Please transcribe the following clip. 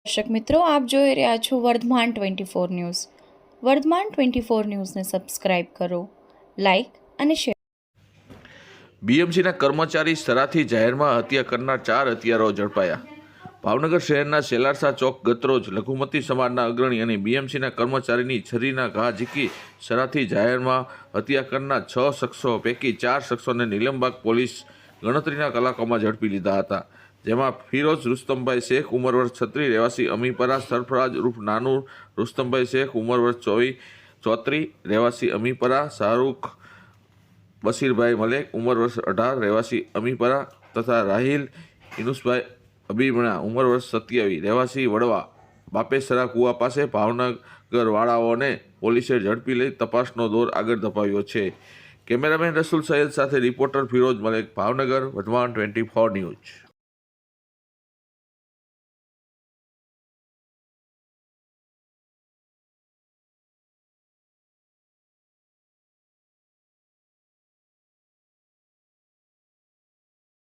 દર્શક મિત્રો, આપ જોઈ રહ્યા છો વર્ધમાન 24 ન્યૂઝ. વર્ધમાન 24 ન્યૂઝને સબસ્ક્રાઇબ કરો, લાઇક અને શેર. બીએમસીના કર્મચારી સરાથી જાહેરમાં હત્યા કરનાર 4 હત્યારાઓ ઝડપાયા. ભાવનગર શહેરના સેલારસા ચોક ગતરોજ લઘુમતી સમાજના અગ્રણી અને બીએમસીના કર્મચારીની છરીના ઘા ઝીકી સરાથી જાહેરમાં હત્યા કરનાર 6 શખ્સો પૈકી 4 શખ્સોને નીલમબાગ પોલીસ ગણતરીના કલાકોમાં ઝડપી લીધા હતા. જેમાં ફિરોઝ રુસ્તમભાઈ શેખ ઉંમર વર્ષ 36 રહેવાસી અમીપરા, સરફરાજ ઉર્ફ નાનૂર રુસ્તમભાઈ શેખ ઉંમર વર્ષ 34 રહેવાસી અમીપરા, શાહરૂખ બશીરભાઈ મલેક ઉંમર વર્ષ 18 રહેવાસી અમીપરા તથા રાહિલ ઇનુસભાઈ અબીમણા ઉંમર વર્ષ 27 રહેવાસી વડવા બાપેસરા કુવા પાસે ભાવનગર વાળાઓને પોલીસે ઝડપી લઈ તપાસનો દોર આગળ ધપાવ્યો છે. કેમેરામેન રસુલ સૈયદ સાથે રિપોર્ટર ફિરોઝ મલેક, ભાવનગર, વર્ધમાન 24 ન્યૂઝ.